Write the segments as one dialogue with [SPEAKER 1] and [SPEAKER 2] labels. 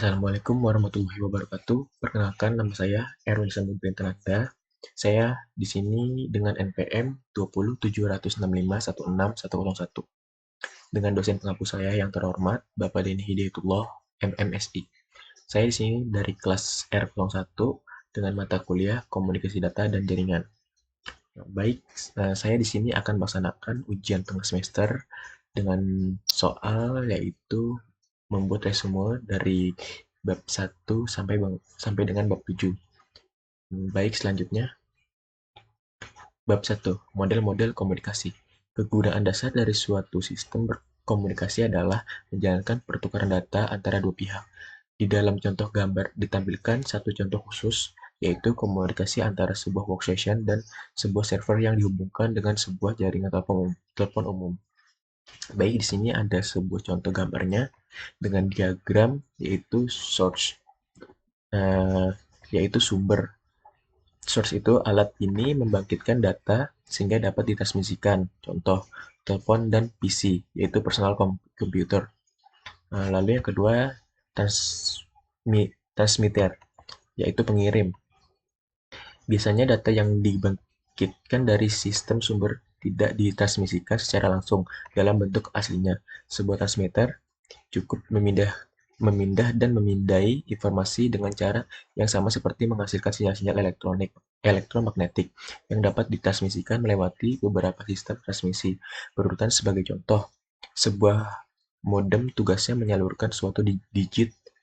[SPEAKER 1] Assalamualaikum warahmatullahi wabarakatuh. Perkenalkan, nama saya Erwin Samudrintananda. Saya di sini dengan NPM 20765161101 dengan dosen pengampu saya yang terhormat Bapak Denny Hidayatullah, MMSI. Saya di sini dari kelas R01 dengan mata kuliah Komunikasi Data dan Jaringan. Baik, saya di sini akan melaksanakan ujian tengah semester dengan soal yaitu membuat resume dari bab 1 sampai dengan bab 7. Baik, selanjutnya bab 1, model-model komunikasi. Kegunaan dasar dari suatu sistem berkomunikasi adalah menjalankan pertukaran data antara dua pihak. Di dalam contoh gambar ditampilkan satu contoh khusus, yaitu komunikasi antara sebuah workstation dan sebuah server yang dihubungkan dengan sebuah jaringan telepon umum. Baik, di sini ada sebuah contoh gambarnya dengan diagram yaitu source, yaitu sumber. Source itu alat ini membangkitkan data sehingga dapat ditransmisikan. Contoh, telepon dan PC, yaitu personal computer. Lalu yang kedua, transmitter, yaitu pengirim. Biasanya data yang dibangkitkan dari sistem sumber tidak ditransmisikan secara langsung dalam bentuk aslinya. Sebuah transmitter cukup memindah dan memindai informasi dengan cara yang sama seperti menghasilkan sinyal-sinyal elektromagnetik yang dapat ditransmisikan melewati beberapa sistem transmisi berurutan. Sebagai contoh, sebuah modem tugasnya menyalurkan suatu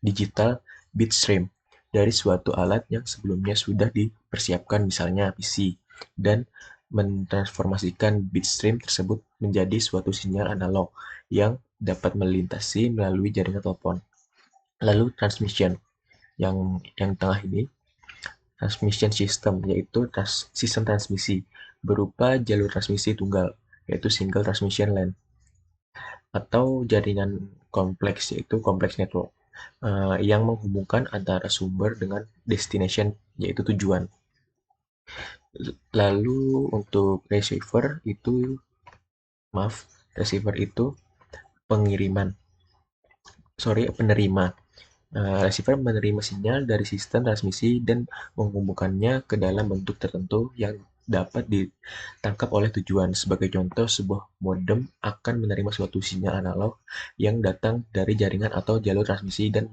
[SPEAKER 1] digital bit stream dari suatu alat yang sebelumnya sudah dipersiapkan, misalnya PC, dan mentransformasikan bit stream tersebut menjadi suatu sinyal analog yang dapat melintasi melalui jaringan telepon. Lalu transmission yang tengah ini, transmission system, yaitu sistem transmisi berupa jalur transmisi tunggal, yaitu single transmission line, atau jaringan kompleks, yaitu complex network, yang menghubungkan antara sumber dengan destination, yaitu tujuan. Lalu untuk receiver itu penerima. Receiver menerima sinyal dari sistem transmisi dan menghubungkannya ke dalam bentuk tertentu yang dapat ditangkap oleh tujuan. Sebagai contoh, sebuah modem akan menerima suatu sinyal analog yang datang dari jaringan atau jalur transmisi dan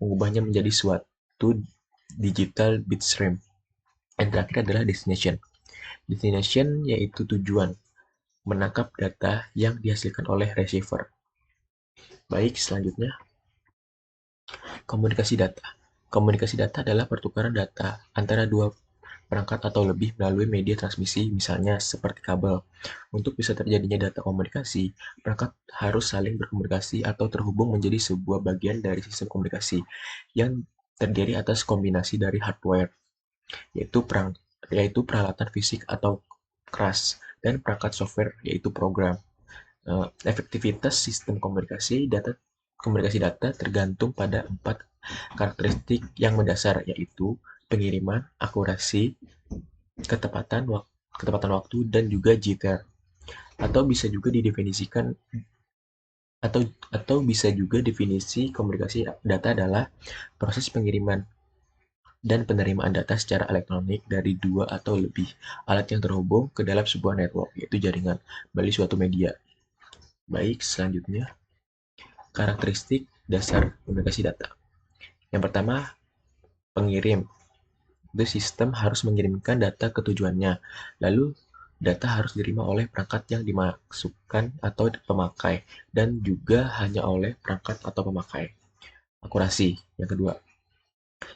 [SPEAKER 1] mengubahnya menjadi suatu digital bit stream. Yang terakhir adalah destination. Destination yaitu tujuan, menangkap data yang dihasilkan oleh receiver. Baik, selanjutnya komunikasi data. Komunikasi data adalah pertukaran data antara dua perangkat atau lebih melalui media transmisi, misalnya seperti kabel. Untuk bisa terjadinya data komunikasi, perangkat harus saling berkomunikasi atau terhubung menjadi sebuah bagian dari sistem komunikasi yang terdiri atas kombinasi dari hardware, yaitu peralatan fisik atau keras, dan perangkat software, yaitu program. Efektivitas sistem komunikasi data tergantung pada 4 karakteristik yang mendasar, yaitu pengiriman, akurasi, ketepatan waktu, dan juga jitter. Atau bisa juga definisi komunikasi data adalah proses pengiriman dan penerimaan data secara elektronik dari dua atau lebih alat yang terhubung ke dalam sebuah network, yaitu jaringan, melalui suatu media. Baik, selanjutnya karakteristik dasar komunikasi data. Yang pertama, pengirim. Itu sistem harus mengirimkan data ke tujuannya. Lalu, data harus diterima oleh perangkat yang dimaksudkan atau pemakai, dan juga hanya oleh perangkat atau pemakai. Akurasi. Yang kedua,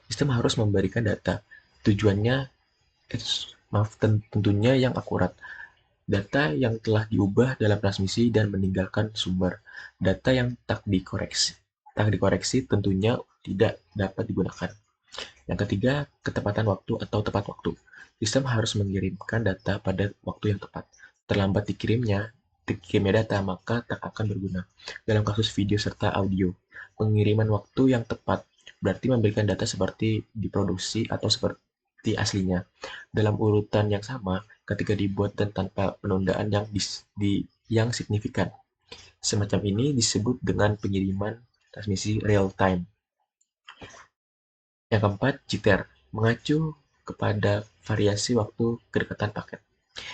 [SPEAKER 1] sistem harus memberikan data. Tujuannya, tentunya yang akurat. Data yang telah diubah dalam transmisi dan meninggalkan sumber. Data yang tak dikoreksi tentunya tidak dapat digunakan. Yang ketiga, ketepatan waktu atau tepat waktu. Sistem harus mengirimkan data pada waktu yang tepat. Terlambat dikirimnya data, maka tak akan berguna. Dalam kasus video serta audio, pengiriman waktu yang tepat berarti memberikan data seperti diproduksi atau seperti aslinya, dalam urutan yang sama ketika dibuat dan tanpa penundaan yang signifikan. Semacam ini disebut dengan pengiriman transmisi real time. Yang keempat, jitter, mengacu kepada variasi waktu kedekatan paket,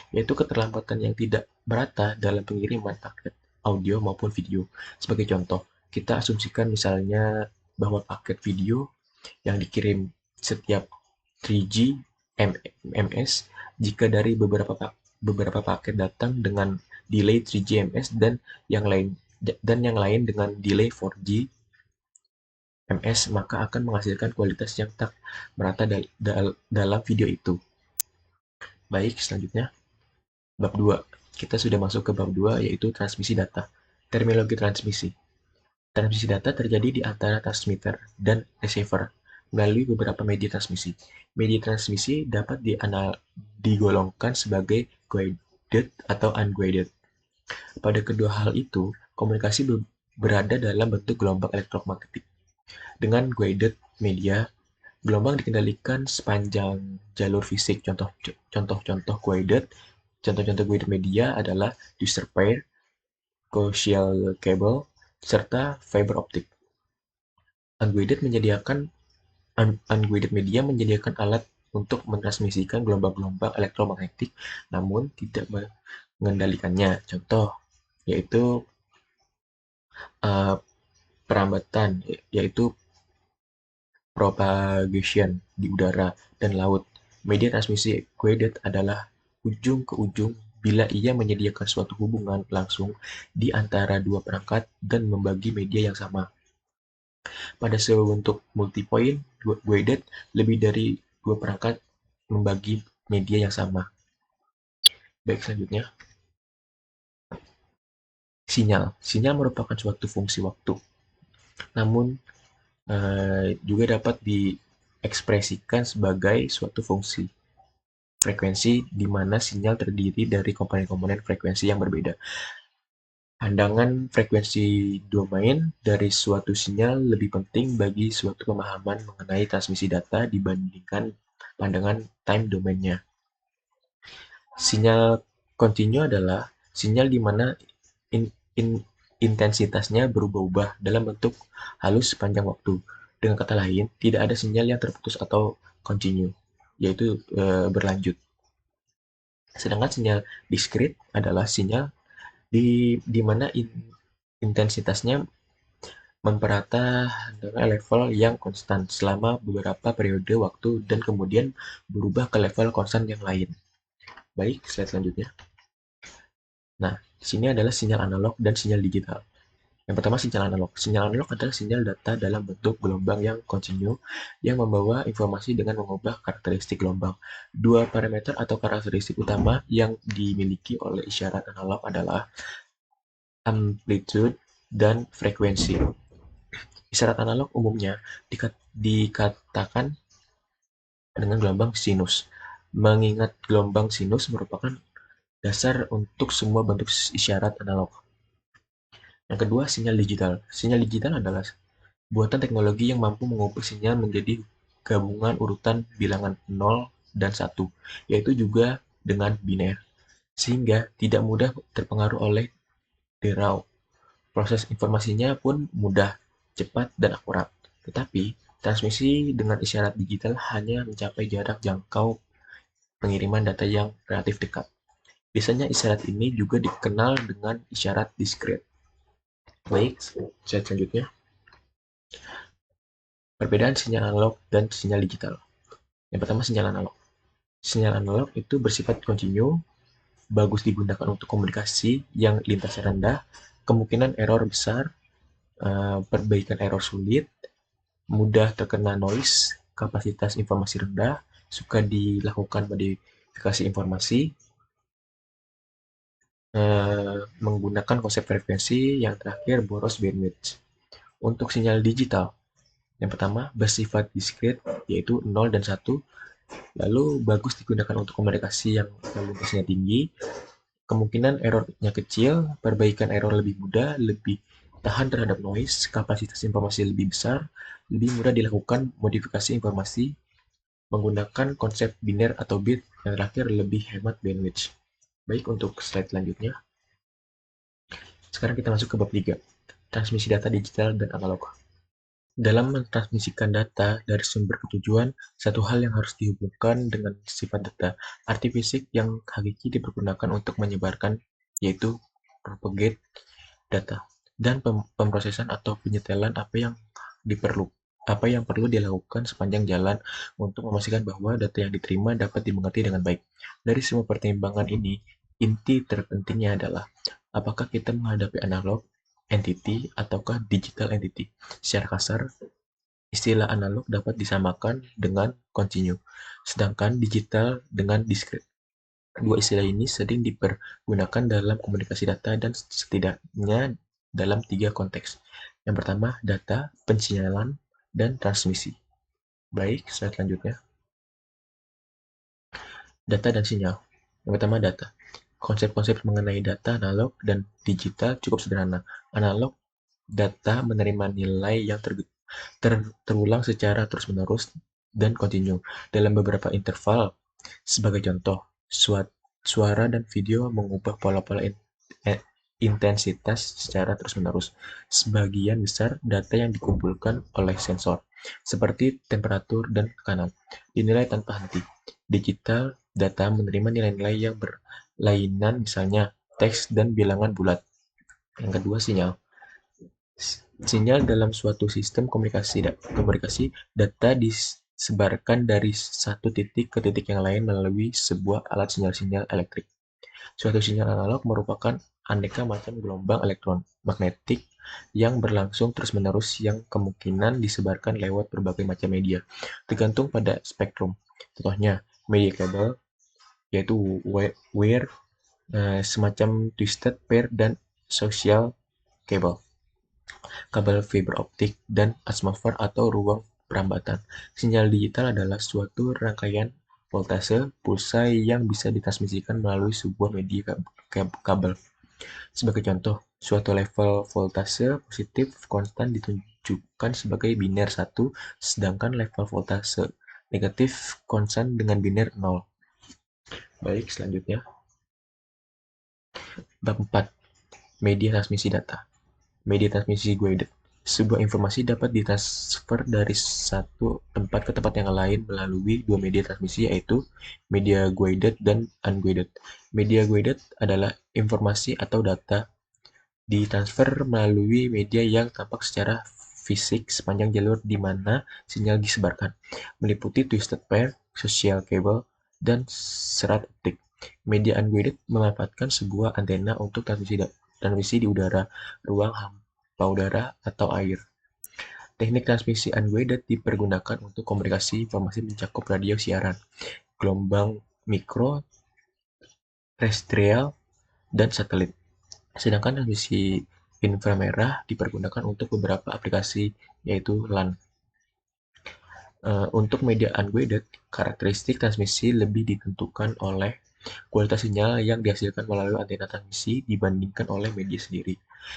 [SPEAKER 1] yaitu keterlambatan yang tidak merata dalam pengiriman paket audio maupun video. Sebagai contoh, kita asumsikan misalnya bahwa paket video yang dikirim setiap 3G ms, jika dari beberapa paket datang dengan delay 3G ms dan yang lain dengan delay 4G ms, maka akan menghasilkan kualitas yang tak merata dalam video itu. Baik, selanjutnya bab 2. Kita sudah masuk ke bab 2, yaitu transmisi data. Terminologi transmisi. Transmisi data terjadi di antara transmitter dan receiver melalui beberapa media transmisi. Media transmisi dapat digolongkan sebagai guided atau unguided. Pada kedua hal itu, komunikasi berada dalam bentuk gelombang elektromagnetik. Dengan guided media, gelombang dikendalikan sepanjang jalur fisik. Contoh-contoh guided media adalah twistor pair, coaxial cable, serta fiber optik. Unguided media menyediakan alat untuk mentransmisikan gelombang-gelombang elektromagnetik, namun tidak mengendalikannya. Contoh yaitu perambatan, yaitu propagation di udara dan laut. Media transmisi guided adalah ujung ke ujung bila ia menyediakan suatu hubungan langsung di antara dua perangkat dan membagi media yang sama. Pada sebuah bentuk multipoint guided, lebih dari dua perangkat membagi media yang sama. Baik, selanjutnya. Sinyal. Sinyal merupakan suatu fungsi waktu, namun juga dapat diekspresikan sebagai suatu fungsi frekuensi di mana sinyal terdiri dari komponen-komponen frekuensi yang berbeda. Pandangan frekuensi domain dari suatu sinyal lebih penting bagi suatu pemahaman mengenai transmisi data dibandingkan pandangan time domainnya. Sinyal kontinu adalah sinyal di mana intensitasnya berubah-ubah dalam bentuk halus sepanjang waktu. Dengan kata lain, tidak ada sinyal yang terputus atau kontinu, yaitu berlanjut. Sedangkan sinyal diskrit adalah sinyal di mana intensitasnya memperata dengan level yang konstan selama beberapa periode waktu dan kemudian berubah ke level konstan yang lain. Baik, slide selanjutnya. Nah, di sini adalah sinyal analog dan sinyal digital. Yang pertama, sinyal analog. Sinyal analog adalah sinyal data dalam bentuk gelombang yang kontinu yang membawa informasi dengan mengubah karakteristik gelombang. Dua parameter atau karakteristik utama yang dimiliki oleh isyarat analog adalah amplitude dan frekuensi. Isyarat analog umumnya dikatakan dengan gelombang sinus. Mengingat gelombang sinus merupakan dasar untuk semua bentuk isyarat analog. Yang kedua, sinyal digital. Sinyal digital adalah buatan teknologi yang mampu mengubah sinyal menjadi gabungan urutan bilangan 0 dan 1, yaitu juga dengan biner, sehingga tidak mudah terpengaruh oleh derau. Proses informasinya pun mudah, cepat, dan akurat. Tetapi, transmisi dengan isyarat digital hanya mencapai jarak jangkau pengiriman data yang relatif dekat. Biasanya isyarat ini juga dikenal dengan isyarat diskret. Baik, slide selanjutnya. Perbedaan sinyal analog dan sinyal digital. Yang pertama, sinyal analog. Sinyal analog itu bersifat kontinu, bagus digunakan untuk komunikasi yang lintasnya rendah, kemungkinan error besar, perbaikan error sulit, mudah terkena noise, kapasitas informasi rendah, suka dilakukan modifikasi informasi, menggunakan konsep frekuensi, yang terakhir boros bandwidth. Untuk sinyal digital, yang pertama bersifat diskret, yaitu 0 dan 1, lalu bagus digunakan untuk komunikasi yang lintasnya tinggi, kemungkinan errornya kecil, perbaikan error lebih mudah, lebih tahan terhadap noise, kapasitas informasi lebih besar, lebih mudah dilakukan modifikasi informasi, menggunakan konsep biner atau bit, yang terakhir lebih hemat bandwidth. Baik, untuk slide selanjutnya. Sekarang kita masuk ke bab 3, transmisi data digital dan analog. Dalam mentransmisikan data dari sumber ke tujuan, satu hal yang harus dihubungkan dengan sifat data. Arti fisik yang hakiki dipergunakan untuk menyebarkan, yaitu propagate data, dan pemrosesan atau penyetelan apa yang perlu dilakukan sepanjang jalan untuk memastikan bahwa data yang diterima dapat dimengerti dengan baik. Dari semua pertimbangan ini, inti terpentingnya adalah apakah kita menghadapi analog entity ataukah digital entity. Secara kasar, istilah analog dapat disamakan dengan continue, sedangkan digital dengan discrete. Dua istilah ini sering dipergunakan dalam komunikasi data dan setidaknya dalam tiga konteks. Yang pertama, data, pensinyalan, dan transmisi. Baik, slide selanjutnya. Data dan sinyal. Yang pertama, data. Konsep-konsep mengenai data analog dan digital cukup sederhana. Analog, data menerima nilai yang terulang secara terus-menerus dan kontinu dalam beberapa interval. Sebagai contoh, suara dan video mengubah pola-pola intensitas secara terus-menerus. Sebagian besar data yang dikumpulkan oleh sensor, seperti temperatur dan tekanan, dinilai tanpa henti. Digital data menerima nilai-nilai yang berlainan, misalnya teks dan bilangan bulat. Yang kedua, sinyal. Sinyal dalam suatu sistem komunikasi data disebarkan dari satu titik ke titik yang lain melalui sebuah alat sinyal-sinyal elektrik. Suatu sinyal analog merupakan aneka macam gelombang elektromagnetik yang berlangsung terus-menerus yang kemungkinan disebarkan lewat berbagai macam media, tergantung pada spektrum. Contohnya, media kabel, yaitu wire, semacam twisted pair dan social cable, kabel fiber optik, dan atmosfer atau ruang perambatan. Sinyal digital adalah suatu rangkaian voltase pulsa yang bisa ditransmisikan melalui sebuah media kabel. Sebagai contoh, suatu level voltase positif konstan ditunjukkan sebagai biner 1, sedangkan level voltase negatif konstan dengan biner 0. Baik, selanjutnya. Bab 4. Media transmisi data. Media transmisi guided. Sebuah informasi dapat ditransfer dari satu tempat ke tempat yang lain melalui dua media transmisi, yaitu media guided dan unguided. Media guided adalah informasi atau data ditransfer melalui media yang tampak secara fisik sepanjang jalur di mana sinyal disebarkan, meliputi twisted pair, social cable, dan serat optik. Media unguided memanfaatkan sebuah antena untuk transmisi di udara, ruang hampa udara, atau air. Teknik transmisi unguided dipergunakan untuk komunikasi informasi mencakup radio siaran, gelombang mikro, terestrial, dan satelit. Sedangkan transmisi inframerah dipergunakan untuk beberapa aplikasi, yaitu LAN. Untuk media unguided, karakteristik transmisi lebih ditentukan oleh kualitas sinyal yang dihasilkan melalui antena transmisi dibandingkan oleh media sendiri.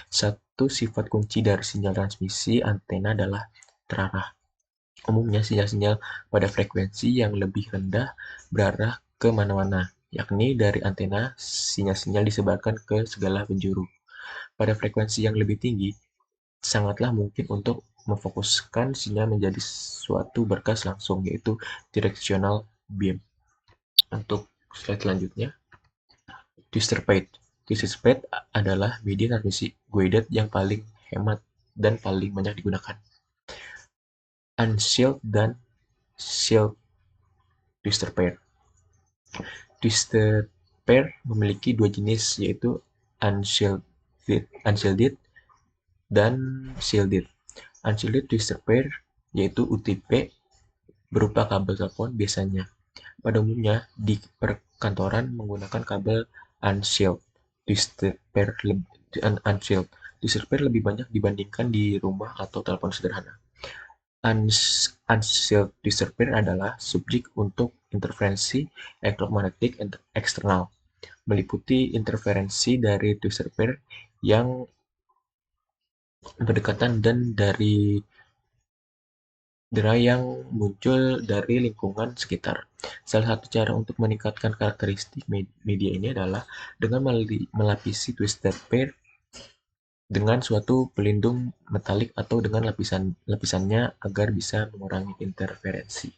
[SPEAKER 1] Satu sifat kunci dari sinyal transmisi antena adalah terarah. Umumnya sinyal-sinyal pada frekuensi yang lebih rendah berarah ke mana-mana, yakni dari antena, sinyal-sinyal disebarkan ke segala penjuru. Pada frekuensi yang lebih tinggi, sangatlah mungkin untuk memfokuskan sinyal menjadi suatu berkas langsung, yaitu directional beam. Untuk slide selanjutnya, twister paid. Twister paid adalah media transmisi guided yang paling hemat dan paling banyak digunakan. Unshielded dan shielded twister pair. Twisted pair memiliki dua jenis, yaitu unshielded dan shielded. Unshielded twister pair, yaitu UTP, berupa kabel telepon biasanya. Pada umumnya, di perkantoran menggunakan kabel unshielded twisted pair lebih banyak dibandingkan di rumah atau telepon sederhana. Unshielded twisted pair adalah subjek untuk interferensi elektromagnetik eksternal, meliputi interferensi dari twisted pair yang berdekatan dan dari derai yang muncul dari lingkungan sekitar. Salah satu cara untuk meningkatkan karakteristik media ini adalah dengan melapisi twisted pair dengan suatu pelindung metalik atau dengan lapisannya agar bisa mengurangi interferensi.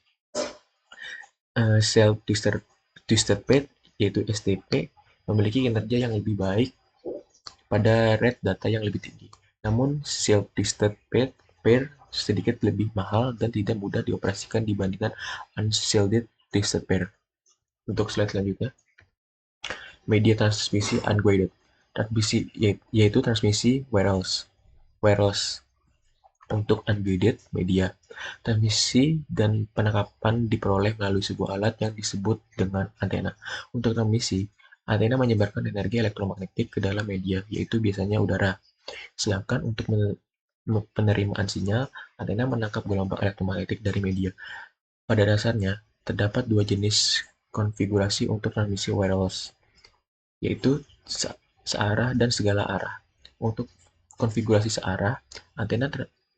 [SPEAKER 1] Self-twisted pair, yaitu STP, memiliki kinerja yang lebih baik pada rate data yang lebih tinggi. Namun, self-twisted pair sedikit lebih mahal dan tidak mudah dioperasikan dibandingkan unshielded twisted pair. Untuk slide selanjutnya, media transmisi unguided. Transmisi yaitu transmisi wireless untuk unguided media. Transmisi dan penangkapan diperoleh melalui sebuah alat yang disebut dengan antena. Untuk transmisi, antena menyebarkan energi elektromagnetik ke dalam media, yaitu biasanya udara. Sedangkan untuk penerimaan sinyal, antena menangkap gelombang elektromagnetik dari media. Pada dasarnya, terdapat dua jenis konfigurasi untuk transmisi wireless, yaitu searah dan segala arah. Untuk konfigurasi searah, antena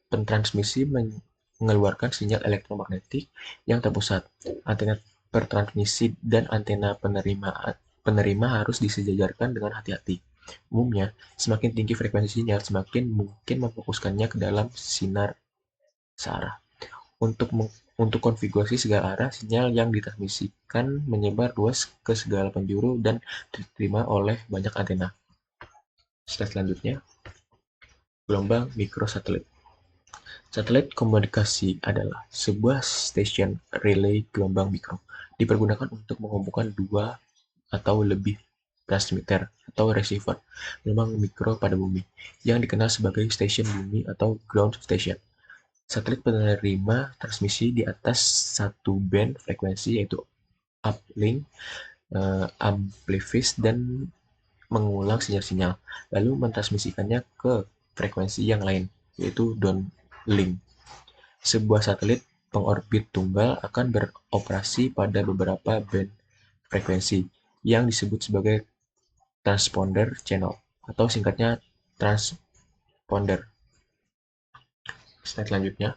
[SPEAKER 1] pentransmisi mengeluarkan sinyal elektromagnetik yang terpusat. Antena pertransmisi dan antena penerima harus disejajarkan dengan hati-hati. Umumnya, semakin tinggi frekuensi sinyal, semakin mungkin memfokuskannya ke dalam sinar searah. Untuk konfigurasi segala arah, sinyal yang ditransmisikan menyebar luas ke segala penjuru dan diterima oleh banyak antena. Slide selanjutnya, gelombang mikrosatelit. Satelit komunikasi adalah sebuah stasiun relay gelombang mikro, dipergunakan untuk menghubungkan dua atau lebih transmitter atau receiver gelombang mikro pada bumi, yang dikenal sebagai stasiun bumi atau ground station. Satelit penerima transmisi di atas satu band frekuensi, yaitu uplink, amplifies, dan mengulang sinyal-sinyal, lalu mentransmisikannya ke frekuensi yang lain, yaitu downlink. Sebuah satelit pengorbit tunggal akan beroperasi pada beberapa band frekuensi yang disebut sebagai transponder channel, atau singkatnya transponder. Slide selanjutnya.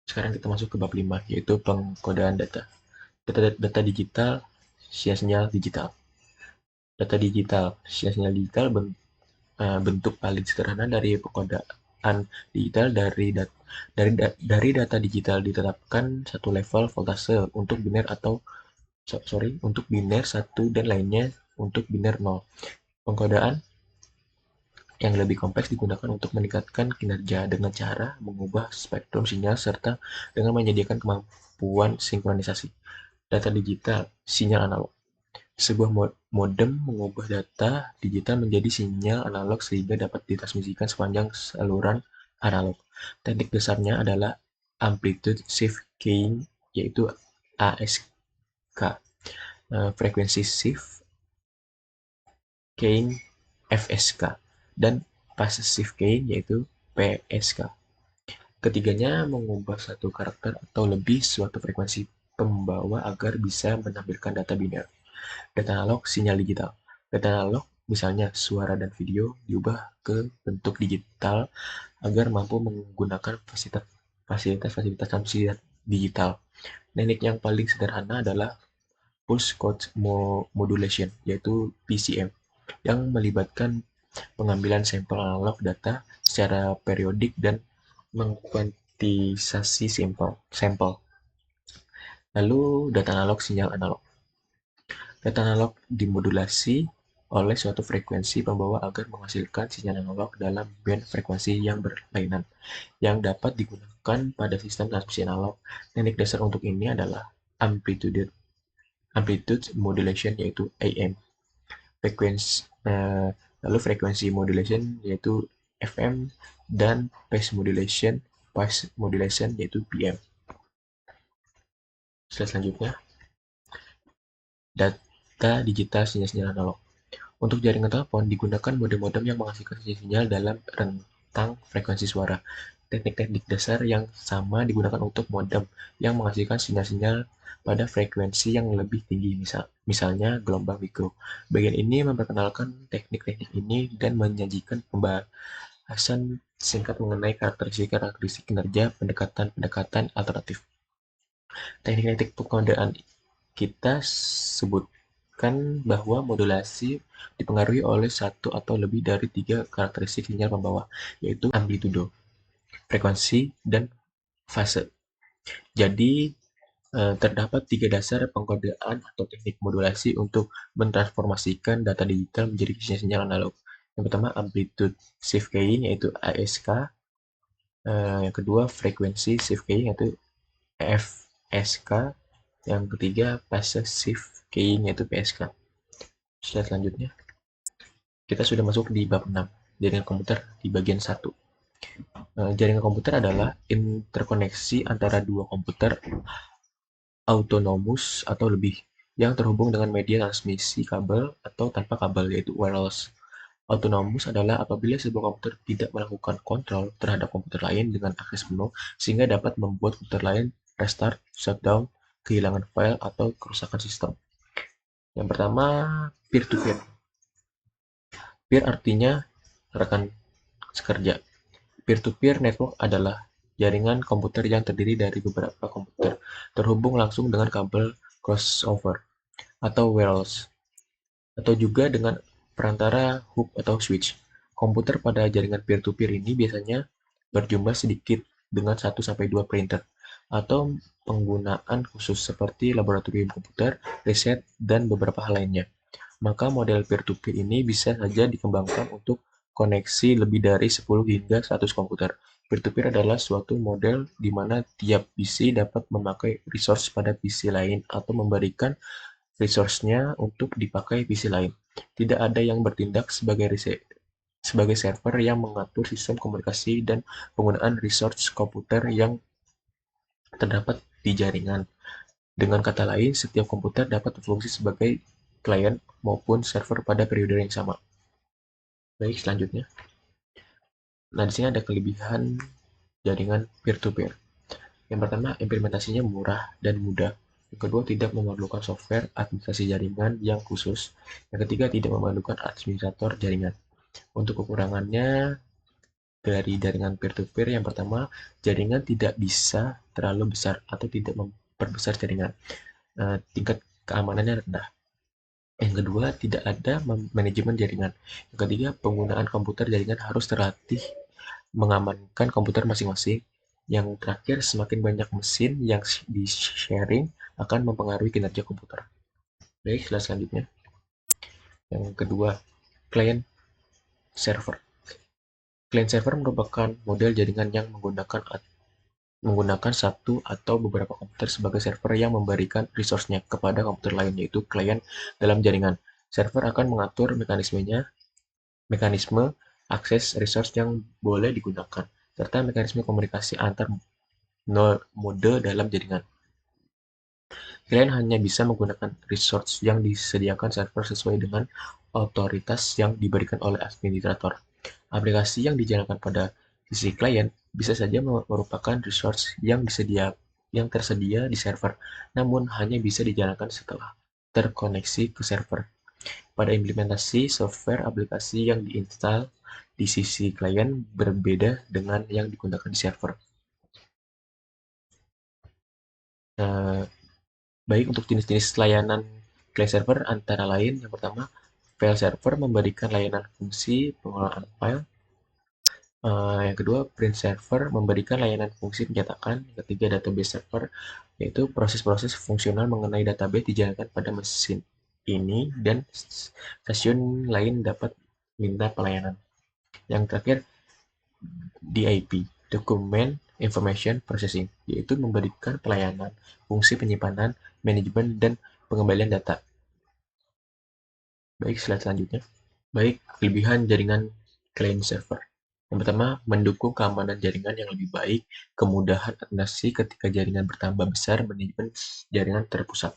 [SPEAKER 1] Sekarang kita masuk ke bab 5, yaitu pengkodaan data. Data digital, sinyal digital. Data digital, sinyal digital bentuk paling sederhana dari pengkodaan digital. Dari data digital ditetapkan satu level voltase untuk biner untuk biner 1 dan lainnya untuk biner 0. Pengkodaan yang lebih kompleks digunakan untuk meningkatkan kinerja dengan cara mengubah spektrum sinyal serta dengan menyediakan kemampuan sinkronisasi. Data digital, sinyal analog. Sebuah modem mengubah data digital menjadi sinyal analog sehingga dapat ditransmisikan sepanjang saluran analog. Teknik dasarnya adalah amplitude shift keying, yaitu ASK, frekuensi shift keying FSK, dan phase shift keying, yaitu PSK. Ketiganya mengubah satu karakter atau lebih suatu frekuensi pembawa agar bisa menampilkan data biner. Data analog, sinyal digital. Data analog, misalnya suara dan video, diubah ke bentuk digital agar mampu menggunakan fasilitas transmisi digital. Teknik yang paling sederhana adalah pulse code modulation, yaitu PCM, yang melibatkan pengambilan sampel analog data secara periodik dan mengkuantisasi sampel. Lalu data analog, sinyal analog. Data analog dimodulasi oleh suatu frekuensi pembawa agar menghasilkan sinyal analog dalam band frekuensi yang berlainan, yang dapat digunakan pada sistem transmisi analog. Teknik dasar untuk ini adalah amplitude modulation, yaitu AM. Lalu frekuensi modulation, yaitu FM, dan phase modulation, yaitu PM. Slide selanjutnya, data digital sinyal analog. Untuk jaringan telepon, digunakan modem-modem yang menghasilkan sinyal dalam rentang frekuensi suara. Teknik-teknik dasar yang sama digunakan untuk modem yang menghasilkan sinyal-sinyal pada frekuensi yang lebih tinggi, misalnya gelombang mikro. Bagian ini memperkenalkan teknik-teknik ini dan menyajikan pembahasan singkat mengenai karakteristik kinerja pendekatan alternatif. Teknik-teknik pengkodaan kita sebut menyebutkan bahwa modulasi dipengaruhi oleh satu atau lebih dari 3 karakteristik sinyal pembawa, yaitu amplitudo, frekuensi, dan fase. Jadi, terdapat 3 dasar pengkodean atau teknik modulasi untuk mentransformasikan data digital menjadi sinyal analog. Yang pertama amplitude shift keying yaitu ASK, yang kedua frekuensi shift keying yaitu FSK, yang ketiga phase shift keying yaitu PSK. Slide selanjutnya. Kita sudah masuk di bab 6, jaringan komputer di bagian 1. Jaringan komputer adalah interkoneksi antara dua komputer autonomous atau lebih yang terhubung dengan media transmisi kabel atau tanpa kabel, yaitu wireless. Autonomous adalah apabila sebuah komputer tidak melakukan kontrol terhadap komputer lain dengan akses penuh, sehingga dapat membuat komputer lain restart, shutdown, kehilangan file, atau kerusakan sistem. Yang pertama, peer-to-peer. Peer artinya rekan sekerja. Peer-to-peer network adalah jaringan komputer yang terdiri dari beberapa komputer terhubung langsung dengan kabel crossover atau wireless, atau juga dengan perantara hub atau switch. Komputer pada jaringan peer-to-peer ini biasanya berjumlah sedikit dengan 1-2 printer, atau penggunaan khusus seperti laboratorium komputer, riset, dan beberapa hal lainnya. Maka model peer-to-peer ini bisa saja dikembangkan untuk koneksi lebih dari 10 hingga 100 komputer. Peer-to-peer adalah suatu model di mana tiap PC dapat memakai resource pada PC lain atau memberikan resource-nya untuk dipakai PC lain. Tidak ada yang bertindak sebagai server yang mengatur sistem komunikasi dan penggunaan resource komputer yang terdapat di jaringan. Dengan kata lain, setiap komputer dapat berfungsi sebagai klien maupun server pada periode yang sama. Baik, selanjutnya. Nah, di sini ada kelebihan jaringan peer-to-peer. Yang pertama, implementasinya murah dan mudah. Yang kedua, tidak memerlukan software administrasi jaringan yang khusus. Yang ketiga, tidak memerlukan administrator jaringan. Untuk kekurangannya dari jaringan peer-to-peer, yang pertama, jaringan tidak bisa terlalu besar atau tidak memperbesar jaringan. Tingkat keamanannya rendah. Yang kedua, tidak ada manajemen jaringan. Yang ketiga, penggunaan komputer jaringan harus terlatih mengamankan komputer masing-masing. Yang terakhir, semakin banyak mesin yang di-sharing akan mempengaruhi kinerja komputer. Baik, slide selanjutnya. Yang kedua, client server. Client server merupakan model jaringan yang menggunakan satu atau beberapa komputer sebagai server yang memberikan resource-nya kepada komputer lain, yaitu klien dalam jaringan. Server akan mengatur mekanisme akses resource yang boleh digunakan, serta mekanisme komunikasi antar mode dalam jaringan. Klien hanya bisa menggunakan resource yang disediakan server sesuai dengan otoritas yang diberikan oleh administrator. Aplikasi yang dijalankan pada sisi klien bisa saja merupakan resource yang tersedia di server, namun hanya bisa dijalankan setelah terkoneksi ke server. Pada implementasi, software aplikasi yang diinstal di sisi klien berbeda dengan yang digunakan di server. Baik untuk jenis-jenis layanan client server antara lain, yang pertama, file server memberikan layanan fungsi pengelolaan file. Yang kedua, print server memberikan layanan fungsi pencetakan. Yang ketiga, database server, yaitu proses-proses fungsional mengenai database dijalankan pada mesin ini dan stasiun lain dapat minta pelayanan. Yang terakhir, DIP, Document Information Processing, yaitu memberikan pelayanan, fungsi penyimpanan, manajemen, dan pengembalian data. Baik, slide selanjutnya. Baik, kelebihan jaringan client server. Yang pertama, mendukung keamanan jaringan yang lebih baik, kemudahan administrasi ketika jaringan bertambah besar, manajemen jaringan terpusat.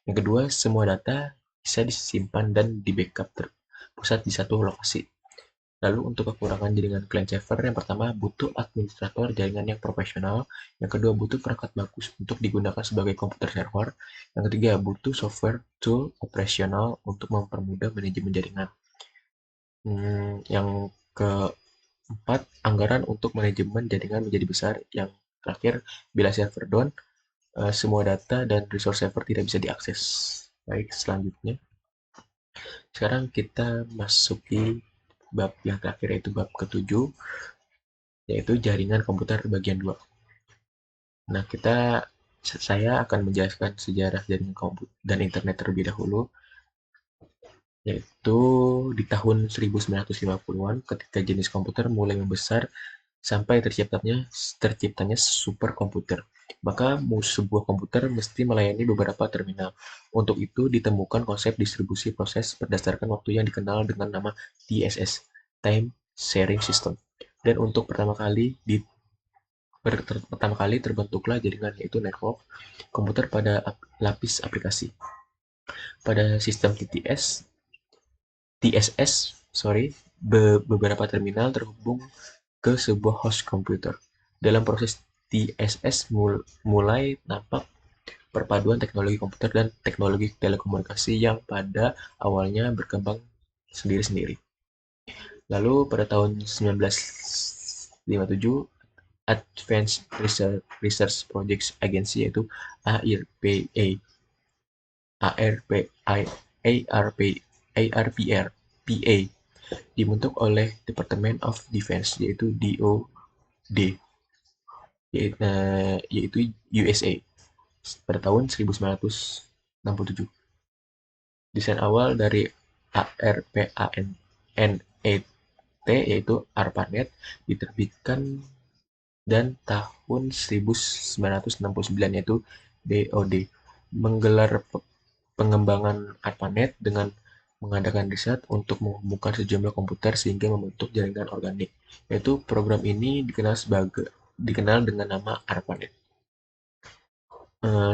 [SPEAKER 1] Yang kedua, semua data bisa disimpan dan di-backup terpusat di satu lokasi. Lalu untuk kekurangan jaringan client server, yang pertama butuh administrator jaringan yang profesional, yang kedua butuh perangkat bagus untuk digunakan sebagai komputer server, yang ketiga butuh software tool operasional untuk mempermudah manajemen jaringan. Yang keempat, anggaran untuk manajemen jaringan menjadi besar. Yang terakhir, bila server down, semua data dan resource server tidak bisa diakses. Baik, selanjutnya. Sekarang kita masuki bab yang terakhir, yaitu bab ketujuh, yaitu jaringan komputer bagian 2. Nah, saya akan menjelaskan sejarah jaringan komputer dan internet terlebih dahulu, yaitu di tahun 1950-an ketika jenis komputer mulai membesar sampai terciptanya superkomputer. Maka sebuah komputer mesti melayani beberapa terminal. Untuk itu ditemukan konsep distribusi proses berdasarkan waktu yang dikenal dengan nama TSS, Time Sharing System. Dan untuk pertama kali terbentuklah jaringan, yaitu network komputer pada lapis aplikasi. Pada sistem TSS, beberapa terminal terhubung ke sebuah host komputer. Dalam proses TSS mulai nampak perpaduan teknologi komputer dan teknologi telekomunikasi yang pada awalnya berkembang sendiri-sendiri. Lalu pada tahun 1957, Advanced Research Projects Agency, yaitu ARPA, ARPA dibentuk oleh Department of Defense, yaitu DoD, yaitu USA, pada tahun 1967. Desain awal dari ARPANET, yaitu ARPANET, diterbitkan dan tahun 1969, yaitu DoD menggelar pengembangan ARPANET dengan mengadakan riset untuk menghubungkan sejumlah komputer sehingga membentuk jaringan organik, yaitu program ini dikenal dengan nama ARPANET.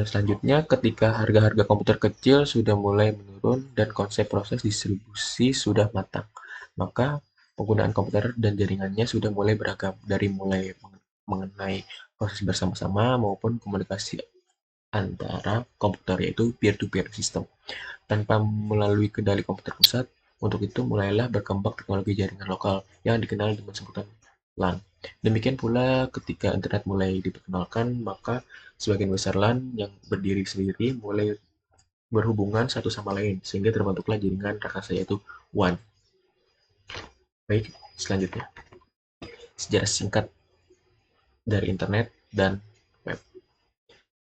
[SPEAKER 1] Selanjutnya, ketika harga-harga komputer kecil sudah mulai menurun dan konsep proses distribusi sudah matang, maka penggunaan komputer dan jaringannya sudah mulai beragam, dari mulai mengenai proses bersama-sama maupun komunikasi antara komputer, yaitu peer-to-peer system, tanpa melalui kendali komputer pusat. Untuk itu mulailah berkembang teknologi jaringan lokal yang dikenal dengan sebutan LAN. Demikian pula ketika internet mulai diperkenalkan, maka sebagian besar LAN yang berdiri sendiri mulai berhubungan satu sama lain, sehingga terbentuklah jaringan raksasa, yaitu WAN. Baik, selanjutnya sejarah singkat dari internet dan web.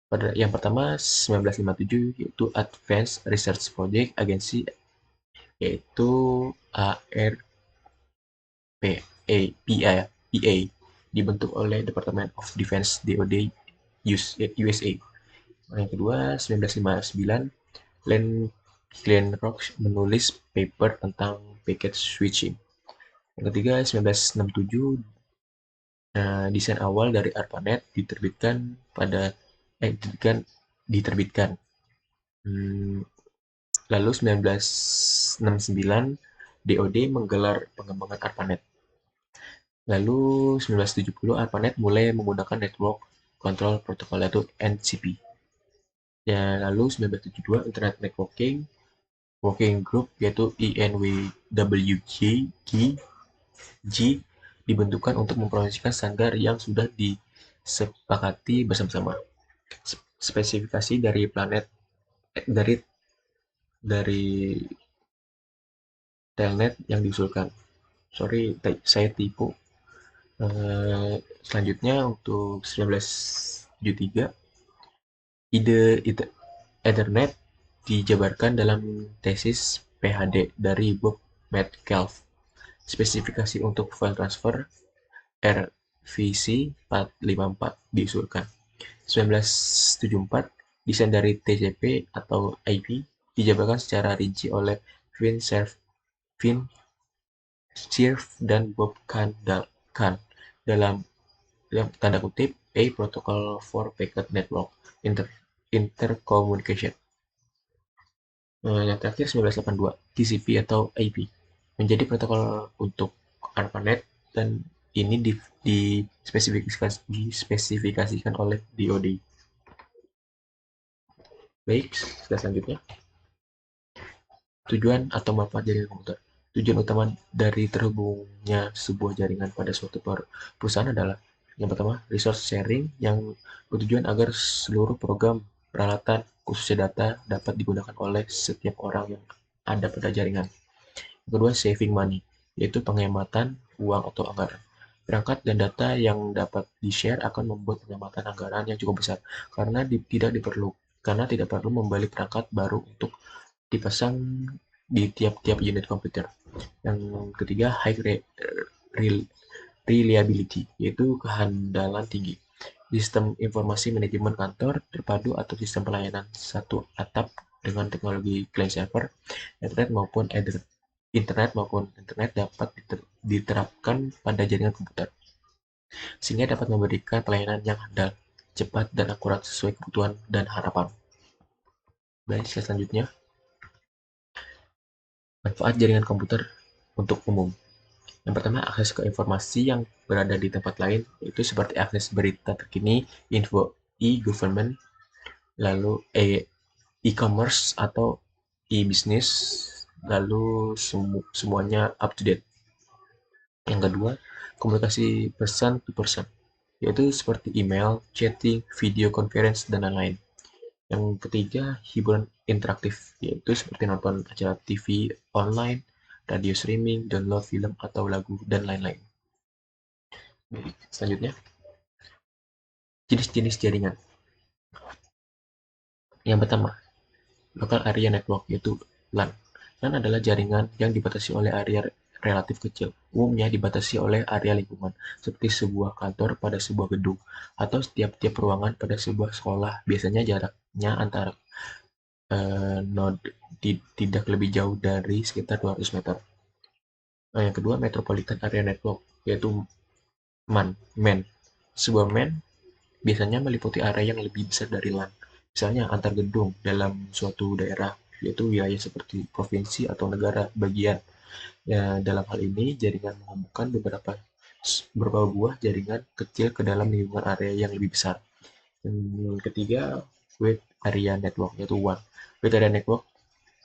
[SPEAKER 1] Pada yang pertama 1957, yaitu Advanced Research Project Agency, yaitu ARPA, dibentuk oleh Department of Defense DoD USA. Yang kedua 1959, Glenn Rock menulis paper tentang packet switching. Yang ketiga 1967, desain awal dari ARPANET diterbitkan. Lalu 1969 DoD menggelar pengembangan ARPANET. Lalu 1970 ARPANET mulai menggunakan Network Control Protocol, yaitu NCP. Ya, lalu 1972 Internet Networking Working Group, yaitu INWG dibentukkan untuk mempromosikan standar yang sudah disepakati bersama-sama. Spesifikasi dari telnet yang diusulkan. Sorry, saya tipu. Selanjutnya untuk 1973, ide Ethernet dijabarkan dalam tesis PhD dari Bob Metcalf. Spesifikasi untuk file transfer RVC 454 diusulkan. 1974, desain dari TCP atau IP dijabarkan secara rinci oleh Vint Cerf dan Bob Kahn dalam tanda kutip A Protocol for Packet Network Intercommunication. Yang terakhir 1982, TCP atau IP menjadi protokol untuk ARPANET, dan ini dispesifikasikan oleh DoD. Baik, selanjutnya tujuan atau manfaat jaringan komputer. Tujuan utama dari terhubungnya sebuah jaringan pada suatu perusahaan adalah yang pertama, resource sharing, yang bertujuan agar seluruh program, peralatan, khususnya data, dapat digunakan oleh setiap orang yang ada pada jaringan. Yang kedua, saving money, yaitu penghematan uang atau anggaran. Perangkat dan data yang dapat di-share akan membuat penghematan anggaran yang cukup besar karena tidak perlu membeli perangkat baru untuk dipasang di tiap-tiap unit komputer. Yang ketiga, reliability, yaitu kehandalan tinggi. Sistem informasi manajemen kantor terpadu atau sistem pelayanan satu atap dengan teknologi client server, internet dapat diterapkan pada jaringan komputer, sehingga dapat memberikan pelayanan yang handal, cepat, dan akurat sesuai kebutuhan dan harapan. Baik, selanjutnya, manfaat jaringan komputer untuk umum. Yang pertama, akses ke informasi yang berada di tempat lain, itu seperti akses berita terkini, info e-government, lalu e-commerce atau e-business, lalu semuanya up to date. Yang kedua, komunikasi person to person, yaitu seperti email, chatting, video conference, dan lain-lain. Yang ketiga, hiburan interaktif, yaitu seperti nonton acara TV online, radio streaming, download film atau lagu, dan lain-lain. Selanjutnya, jenis-jenis jaringan. Yang pertama, local area network, yaitu LAN. LAN adalah jaringan yang dibatasi oleh area relatif kecil, umumnya dibatasi oleh area lingkungan, seperti sebuah kantor pada sebuah gedung, atau setiap-tiap ruangan pada sebuah sekolah. Biasanya jaraknya antara node tidak lebih jauh dari sekitar 200 meter. Nah, yang kedua, Metropolitan Area Network, yaitu MAN. Sebuah MAN biasanya meliputi area yang lebih besar dari LAN, misalnya antar gedung dalam suatu daerah, yaitu wilayah seperti provinsi atau negara bagian. Ya, dalam hal ini, jaringan menghubungkan beberapa buah jaringan kecil ke dalam lingkungan area yang lebih besar. Yang ketiga, Wide Area Network, yaitu WAN. Wide Area Network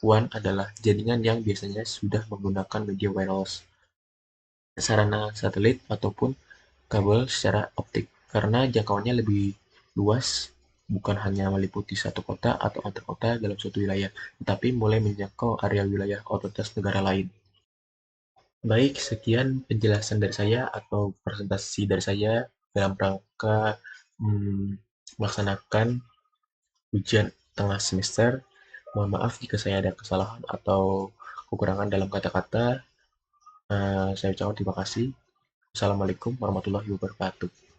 [SPEAKER 1] WAN adalah jaringan yang biasanya sudah menggunakan media wireless, sarana satelit, ataupun kabel secara optik, karena jangkauannya lebih luas, bukan hanya meliputi satu kota atau antar kota dalam suatu wilayah, tetapi mulai menjangkau area wilayah otoritas negara lain. Baik, sekian penjelasan dari saya atau presentasi dari saya dalam rangka melaksanakan ujian tengah semester. Mohon maaf jika saya ada kesalahan atau kekurangan dalam kata-kata. Saya ucapkan terima kasih. Assalamualaikum warahmatullahi wabarakatuh.